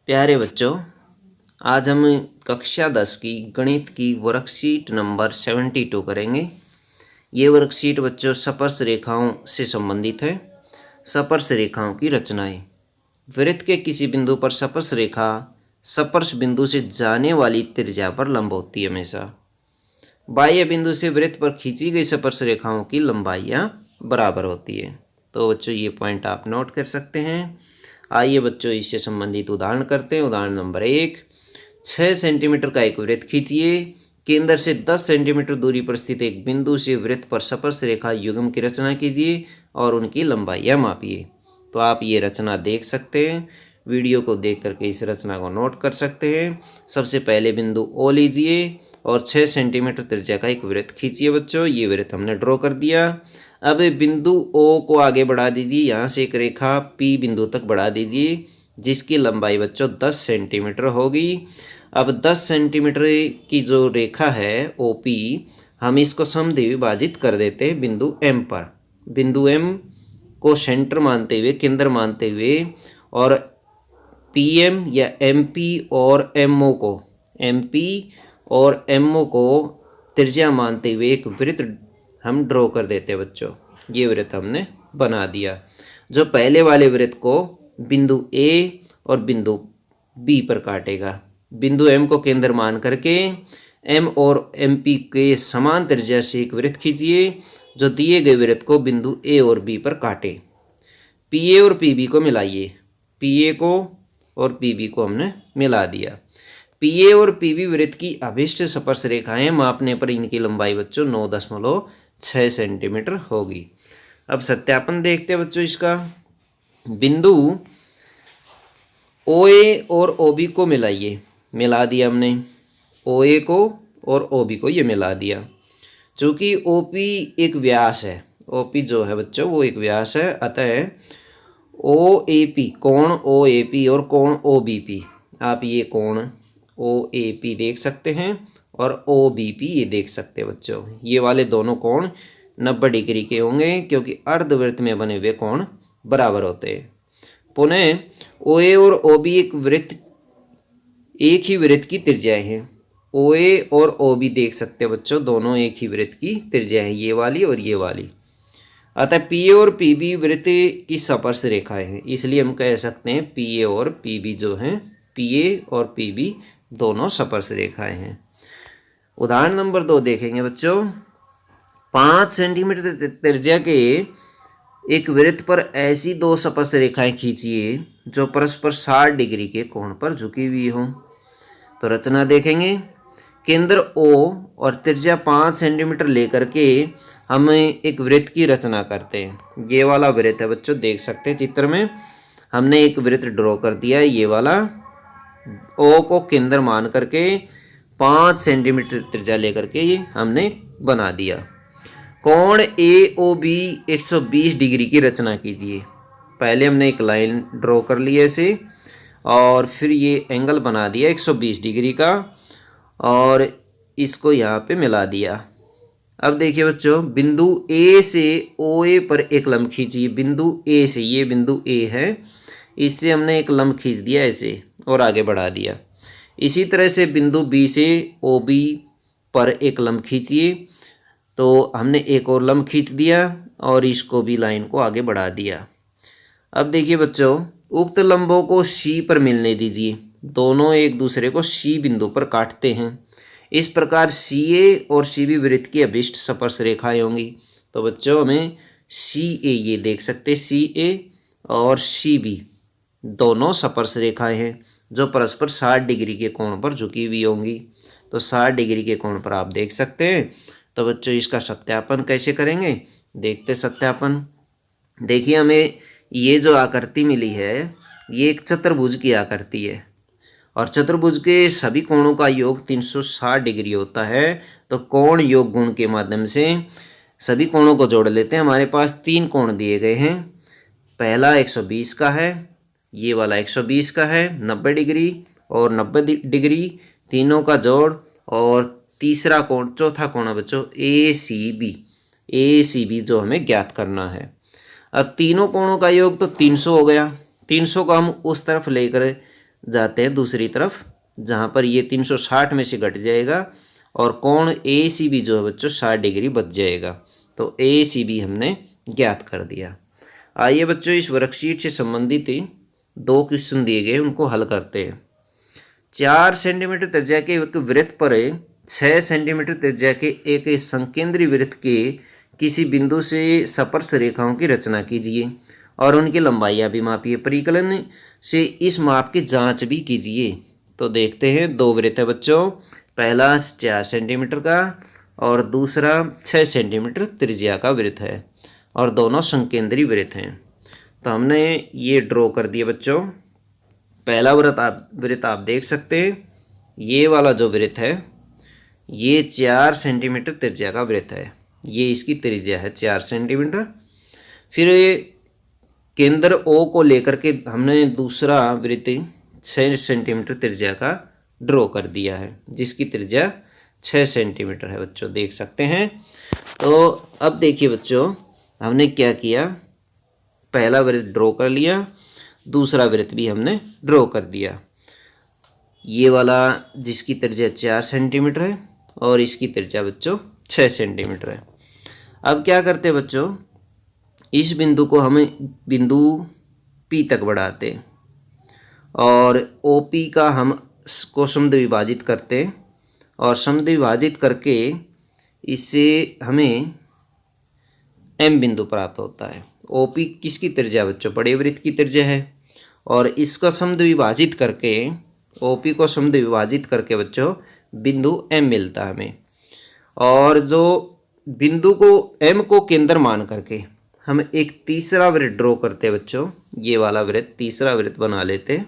प्यारे बच्चों, आज हम कक्षा 10 की गणित की वर्कशीट नंबर 72 करेंगे। ये वर्कशीट बच्चों स्पर्श रेखाओं से संबंधित है। स्पर्श रेखाओं की रचनाएं। वृत्त के किसी बिंदु पर स्पर्श रेखा स्पर्श बिंदु से जाने वाली त्रिज्या पर लंब होती है हमेशा। बाह्य बिंदु से वृत्त पर खींची गई स्पर्श रेखाओं की लंबाइयाँ बराबर होती है। तो बच्चों ये पॉइंट आप नोट कर सकते हैं। आइए बच्चों इससे संबंधित उदाहरण करते हैं। उदाहरण नंबर 1, 6 सेंटीमीटर का एक वृत्त खींचिए। केंद्र से 10 सेंटीमीटर दूरी पर स्थित एक बिंदु से वृत्त पर स्पर्श रेखा युग्म की रचना कीजिए और उनकी लंबाइयाँ मापिए। तो आप ये रचना देख सकते हैं। वीडियो को देख करके इस रचना को नोट कर सकते हैं। सबसे पहले बिंदु ओ लीजिए और 6 सेंटीमीटर त्रिज्या का एक वृत्त खींचिए बच्चों। ये वृत्त हमने ड्रॉ कर दिया। अब बिंदु ओ को आगे बढ़ा दीजिए। यहाँ से एक रेखा पी बिंदु तक बढ़ा दीजिए जिसकी लंबाई बच्चों 10 सेंटीमीटर होगी। अब 10 सेंटीमीटर की जो रेखा है ओ पी, हम इसको समद्वि विभाजित कर देते हैं बिंदु एम पर। बिंदु एम को सेंटर मानते हुए, केंद्र मानते हुए, और पीएम या एमपी और एमओ को त्रिज्या मानते हुए एक वृत्त हम ड्रॉ कर देते हैं बच्चों। ये वृत्त हमने बना दिया जो पहले वाले वृत्त को बिंदु ए और बिंदु बी पर काटेगा। बिंदु एम को केंद्र मान करके एम और एम पी के समान त्रिज्या से एक वृत्त खींचिए जो दिए गए वृत्त को बिंदु ए और बी पर काटे। पी ए और पी बी को मिलाइए। पी ए को और पी बी को हमने मिला दिया। पी ए और पी बी वृत्त की अभिष्ट स्पर्श रेखाएं मापने पर इनकी लंबाई बच्चों 9.6 सेंटीमीटर होगी। अब सत्यापन देखते हैं बच्चों इसका। बिंदु ओ ए और ओ बी को मिलाइए। मिला दिया हमने ओ ए को और ओ बी को, ये मिला दिया। चूँकि ओ पी एक व्यास है, ओ पी जो है बच्चों वो एक व्यास है, अतः ओ ए पी, कोण ओ ए पी और कोण ओ बी पी, आप ये कोण ओ ए पी देख सकते हैं और ओ बी पी ये देख सकते हैं बच्चों। ये वाले दोनों कोण 90 डिग्री के होंगे क्योंकि अर्धवृत्त में बने हुए कोण बराबर होते हैं। पुनः ओ ए और ओ बी एक ही वृत्त की त्रिज्याएं हैं। ओ ए और ओ बी देख सकते हैं बच्चों, दोनों एक ही वृत्त की त्रिज्याएं हैं, ये वाली और ये वाली। अतः पी ए और पी बी वृत्त की स्पर्श रेखाएं हैं, इसलिए हम कह सकते हैं पी ए और पी बी जो हैं, पी ए और पी बी दोनों स्पर्श रेखाएं हैं। उदाहरण नंबर 2 देखेंगे बच्चों। 5 सेंटीमीटर त्रिज्या के एक वृत्त पर ऐसी दो स्पर्श रेखाएं खींचिए जो परस्पर 60 डिग्री के कोण पर झुकी हुई हों। तो रचना देखेंगे। केंद्र O और त्रिज्या 5 सेंटीमीटर लेकर के हम एक वृत्त की रचना करते हैं। ये वाला वृत्त है बच्चों, देख सकते हैं चित्र में हमने एक वृत्त ड्रॉ कर दिया है। ये वाला O को केंद्र मान करके 5 सेंटीमीटर त्रिज्या लेकर के ये हमने बना दिया। कोण ए ओ बी 120 डिग्री की रचना कीजिए। पहले हमने एक लाइन ड्रॉ कर ली ऐसे और फिर ये एंगल बना दिया 120 डिग्री का और इसको यहाँ पे मिला दिया। अब देखिए बच्चों, बिंदु ए से ओ ए पर एक लंब खींचिए। बिंदु ए से, ये बिंदु ए है, इससे हमने एक लंब खींच दिया ऐसे और आगे बढ़ा दिया। इसी तरह से बिंदु बी से ओ बी पर एक लंब खींचिए, तो हमने एक और लंब खींच दिया और इसको भी लाइन को आगे बढ़ा दिया। अब देखिए बच्चों, उक्त लंबों को सी पर मिलने दीजिए। दोनों एक दूसरे को सी बिंदु पर काटते हैं। इस प्रकार सी ए और सी बी वृत्त की अभिष्ट स्पर्श रेखाएं होंगी। तो बच्चों हमें सी ए, ये देख सकते हैं सी ए और सी बी दोनों स्पर्श रेखाएं हैं जो परस्पर 60 डिग्री के कोण पर झुकी हुई होंगी। तो 60 डिग्री के कोण पर आप देख सकते हैं। तो बच्चों इसका सत्यापन कैसे करेंगे, देखते सत्यापन। देखिए हमें ये जो आकृति मिली है ये एक चतुर्भुज की आकृति है और चतुर्भुज के सभी कोणों का योग 360 डिग्री होता है। तो कोण योग गुण के माध्यम से सभी कोणों को जोड़ लेते हैं। हमारे पास 3 कोण दिए गए हैं। पहला 120 का है, ये वाला 120 का है, 90 डिग्री और 90 डिग्री, तीनों का जोड़, और तीसरा कोण, चौथा कोण है बच्चों ए सी बी जो हमें ज्ञात करना है। अब तीनों कोणों का योग तो 300 हो गया। 300 को हम उस तरफ लेकर जाते हैं दूसरी तरफ, जहाँ पर ये 360 में से घट जाएगा और कोण ए सी बी जो है बच्चों 60 डिग्री बच जाएगा। तो ए सी बी हमने ज्ञात कर दिया। आइए बच्चों इस वर्कशीट से संबंधित ही 2 क्वेश्चन दिए गए उनको हल करते हैं। 4 सेंटीमीटर त्रिज्या के एक वृत्त पर 6 सेंटीमीटर त्रिज्या के एक संकेंद्री वृत्त के किसी बिंदु से स्पर्श रेखाओं की रचना कीजिए और उनकी लंबाइयाँ भी मापिए। परिकलन से इस माप की जांच भी कीजिए। तो देखते हैं, 2 वृत्त है बच्चों, पहला 4 सेंटीमीटर का और दूसरा 6 सेंटीमीटर त्रिज्या का वृत्त है और दोनों संकेंद्री वृत्त हैं। तो हमने ये ड्रॉ कर दिया बच्चों। पहला वृत्त आप देख सकते हैं, ये वाला जो वृत्त है ये 4 सेंटीमीटर त्रिज्या का वृत्त है, ये इसकी त्रिज्या है 4 सेंटीमीटर। फिर केंद्र ओ को लेकर के हमने दूसरा वृत्त 6 सेंटीमीटर त्रिज्या का ड्रॉ कर दिया है, जिसकी त्रिज्या 6 सेंटीमीटर है बच्चों, देख सकते हैं। तो अब देखिए बच्चों, हमने क्या किया, पहला वृत्त ड्रॉ कर लिया, दूसरा वृत्त भी हमने ड्रॉ कर दिया। ये वाला जिसकी त्रिज्या 4 सेंटीमीटर है और इसकी त्रिज्या बच्चों 6 सेंटीमीटर है। अब क्या करते हैं बच्चों, इस बिंदु को हम बिंदु P तक बढ़ाते हैं और OP का हम को समद्वि विभाजित करते हैं और समद्वि विभाजित करके इससे हमें M बिंदु प्राप्त होता है। OP किसकी त्रिज्या बच्चों, बड़े वृत्त की त्रिज्या है और इसका समद्वि विभाजित करके OP को समद्वि विभाजित करके बच्चों बिंदु M मिलता है हमें। और जो बिंदु को M को केंद्र मान करके हम एक तीसरा वृत्त ड्रॉ करते हैं बच्चों, ये वाला वृत्त, तीसरा वृत्त बना लेते हैं।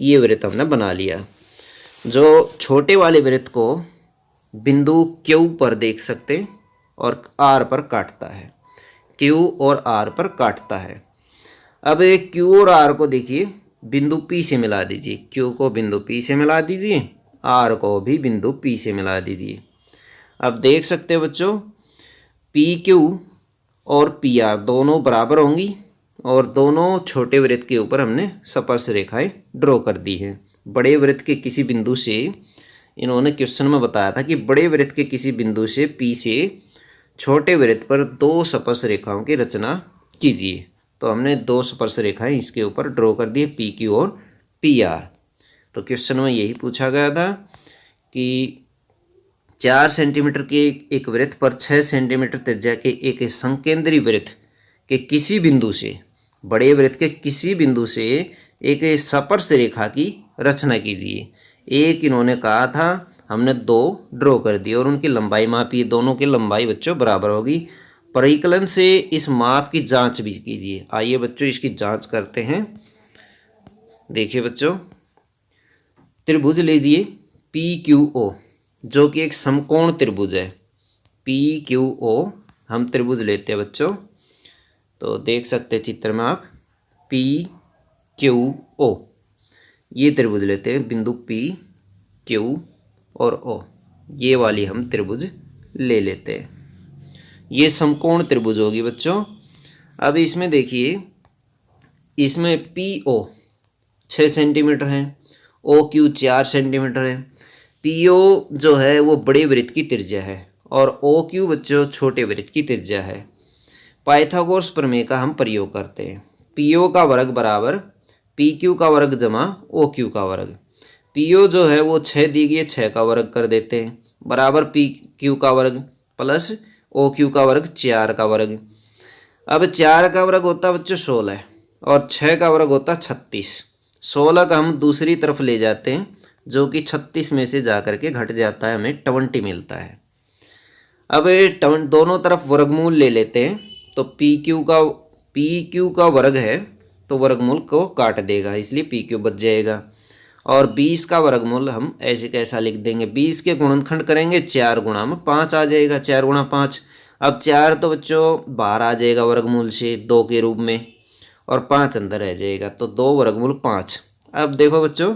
ये वृत्त हमने बना लिया, जो छोटे वाले वृत्त को बिंदु Q पर देख सकते हैं और R पर काटता है, Q और R पर काटता है। अब Q और R को देखिए बिंदु P से मिला दीजिए, Q को बिंदु P से मिला दीजिए, R को भी बिंदु P से मिला दीजिए। अब देख सकते हैं बच्चों, PQ और PR दोनों बराबर होंगी और दोनों छोटे वृत्त के ऊपर हमने स्पर्श रेखाएं ड्रॉ कर दी हैं। बड़े वृत्त के किसी बिंदु से, इन्होंने क्वेश्चन में बताया था कि बड़े वृत्त के किसी बिंदु से P से छोटे वृत्त पर 2 स्पर्श रेखाओं की रचना कीजिए। तो हमने 2 स्पर्श रेखाएं इसके ऊपर ड्रॉ कर दी, PQ और PR। तो क्वेश्चन में यही पूछा गया था कि 4 सेंटीमीटर के एक वृत्त पर 6 सेंटीमीटर त्रिज्या के एक संकेंद्री वृत्त के किसी बिंदु से, बड़े वृत्त के किसी बिंदु से एक स्पर्श रेखा की रचना कीजिए। एक इन्होंने कहा था, हमने 2 ड्रॉ कर दिए और उनकी लंबाई मापी, दोनों की लंबाई बच्चों बराबर होगी। परिकलन से इस माप की जांच भी कीजिए। आइए बच्चों इसकी जांच करते हैं। देखिए बच्चों, त्रिभुज लीजिए PQO, जो कि एक समकोण त्रिभुज है। PQO हम त्रिभुज लेते हैं बच्चों, तो देख सकते हैं चित्र में आप, PQO ये त्रिभुज लेते हैं, बिंदु P, Q और O, ये वाली हम त्रिभुज ले लेते हैं। ये समकोण त्रिभुज होगी बच्चों। अब इसमें देखिए, इसमें PO 6 सेंटीमीटर है, OQ 4 सेंटीमीटर है। PO जो है वो बड़े वृत्त की त्रिज्या है और OQ बच्चों छोटे वृत्त की त्रिज्या है। पाइथागोरस प्रमेय का हम प्रयोग करते हैं। PO का वर्ग बराबर PQ का वर्ग जमा OQ का वर्ग। PO जो है वो 6 दी गई है, 6 का वर्ग कर देते हैं, बराबर PQ का वर्ग प्लस OQ का वर्ग 4 का वर्ग। अब 4 का वर्ग होता है बच्चों 16 और 6 का वर्ग होता है 36। 16 का हम दूसरी तरफ ले जाते हैं, जो कि 36 में से जा कर के घट जाता है, हमें 20 मिलता है। अब दोनों तरफ वर्गमूल ले लेते हैं, तो PQ का वर्ग है तो वर्गमूल को काट देगा, इसलिए PQ बच जाएगा। और 20 का वर्गमूल हम ऐसे कैसा लिख देंगे, 20 के गुणनखंड करेंगे, 4 गुणा में 5 आ जाएगा, 4 गुणा 5। अब 4 तो बच्चों बाहर आ जाएगा वर्गमूल से 2 के रूप में और 5 अंदर रह जाएगा, तो 2 वर्गमूल 5। अब देखो बच्चों,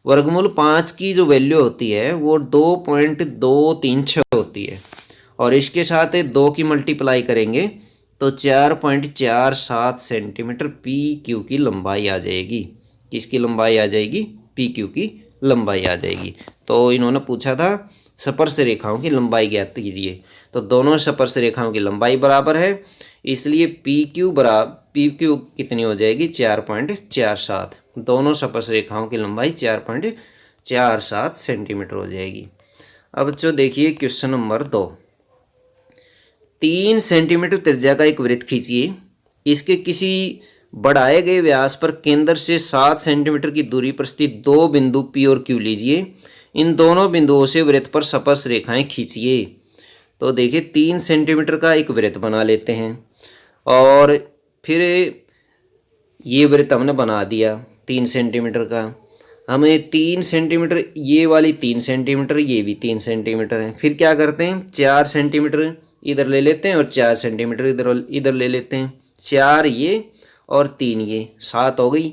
वर्गमूल 5 की जो वैल्यू होती है वो 2.236 होती है और इसके साथ 2 की मल्टीप्लाई करेंगे तो 4.47 सेंटीमीटर PQ की लंबाई आ जाएगी। किसकी लंबाई आ जाएगी, पी क्यू की लंबाई आ जाएगी। तो इन्होंने पूछा था स्पर्श रेखाओं की लंबाई ज्ञात कीजिए, तो दोनों स्पर्श रेखाओं की लंबाई बराबर है, इसलिए पी क्यू कितनी हो जाएगी, 4.47। दोनों स्पर्श रेखाओं की लंबाई 4.47 सेंटीमीटर हो जाएगी। अब बच्चों देखिए क्वेश्चन नंबर 2। 3 सेंटीमीटर त्रिज्या का एक वृत्त खींचिए, इसके किसी बढ़ाए गए व्यास पर केंद्र से 7 सेंटीमीटर की दूरी पर स्थित दो बिंदु पी और क्यू लीजिए, इन दोनों बिंदुओं से वृत्त पर स्पर्श रेखाएं खींचिए। तो देखिए 3 सेंटीमीटर का एक वृत्त बना लेते हैं और फिर ये वृत्त हमने बना दिया 3 सेंटीमीटर का। हमें 3 सेंटीमीटर, ये वाली 3 सेंटीमीटर, ये भी 3 सेंटीमीटर है। फिर क्या करते हैं, 4 सेंटीमीटर इधर ले लेते हैं और 4 सेंटीमीटर इधर ले लेते हैं। 4 ये और 3 ये, 7 हो गई।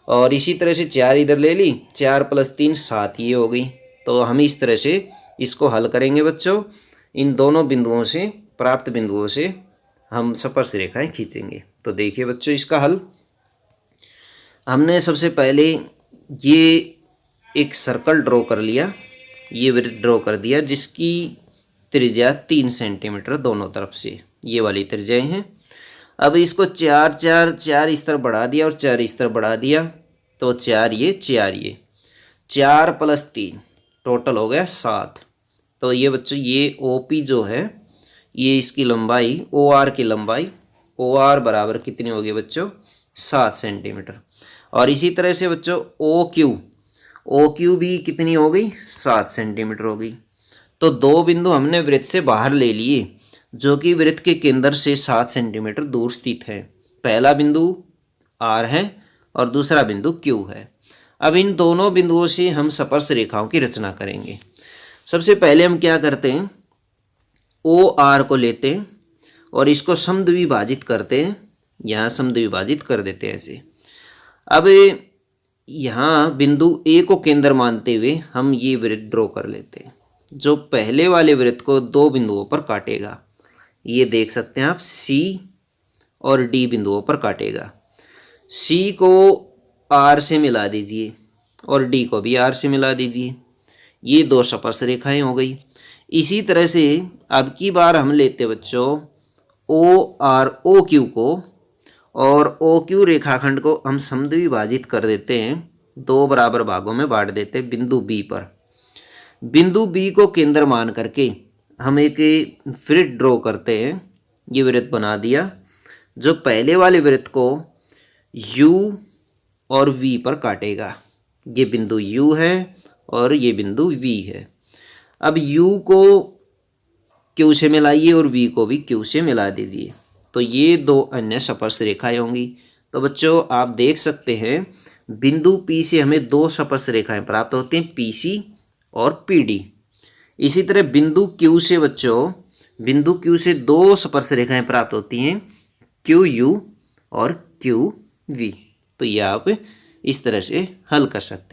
और इसी तरह से 4 इधर ले ली, 4 + 3 7 ये हो गई। तो हम इस तरह से इसको हल करेंगे बच्चों। इन दोनों बिंदुओं से, प्राप्त बिंदुओं से हम स्पर्श रेखाएं खींचेंगे। तो देखिए बच्चों इसका हल। हमने सबसे पहले ये एक सर्कल ड्रॉ कर लिया, ये वृत्त ड्रॉ कर दिया जिसकी त्रिज्या 3 सेंटीमीटर दोनों तरफ से, ये वाली त्रिज्याएं हैं। अब इसको 4 4 4 इस तरफ बढ़ा दिया और 4 इस तरफ बढ़ा दिया, तो 4 ये 4 + 3 टोटल हो गया 7। तो ये बच्चों ये OP जो है, ये इसकी लंबाई, OR की लंबाई, OR बराबर कितनी होगी बच्चों, 7 सेंटीमीटर। और इसी तरह से बच्चों OQ भी कितनी हो गई, 7 सेंटीमीटर हो गई। तो दो बिंदु हमने वृत्त से बाहर ले लिए जो कि वृत्त के केंद्र से 7 सेंटीमीटर दूर स्थित है। पहला बिंदु R है और दूसरा बिंदु Q है। अब इन दोनों बिंदुओं से हम स्पर्श रेखाओं की रचना करेंगे। सबसे पहले हम क्या करते हैं, OR को लेते हैं और इसको समद्विभाजित करते हैं, यहाँ समद्विभाजित कर देते हैं ऐसे। अब यहाँ बिंदु A को केंद्र मानते हुए हम ये वृत्त ड्रॉ कर लेते हैं जो पहले वाले वृत्त को दो बिंदुओं पर काटेगा। ये देख सकते हैं आप, C और D बिंदुओं पर काटेगा। C को R से मिला दीजिए और D को भी R से मिला दीजिए। ये दो स्पर्श रेखाएं हो गई। इसी तरह से अब की बार हम लेते बच्चों OR OQ को, और OQ रेखाखंड को हम समद्विभाजित कर देते हैं, दो बराबर भागों में बांट देते हैं बिंदु B पर। बिंदु B को केंद्र मान करके हम एक वृत्त ड्रॉ करते हैं। ये वृत्त बना दिया जो पहले वाले वृत्त को U और V पर काटेगा। ये बिंदु U है और ये बिंदु V है। अब U को Q से मिलाइए और V को भी Q से मिला दीजिए, तो ये दो अन्य स्पर्श रेखाएं होंगी। तो बच्चों आप देख सकते हैं बिंदु P से हमें दो स्पर्श रेखाएं प्राप्त होती हैं, PC और PD। इसी तरह बिंदु Q से बच्चों, बिंदु Q से दो स्पर्श रेखाएं प्राप्त होती हैं, QU और QV। तो ये आप इस तरह से हल कर सकते हैं।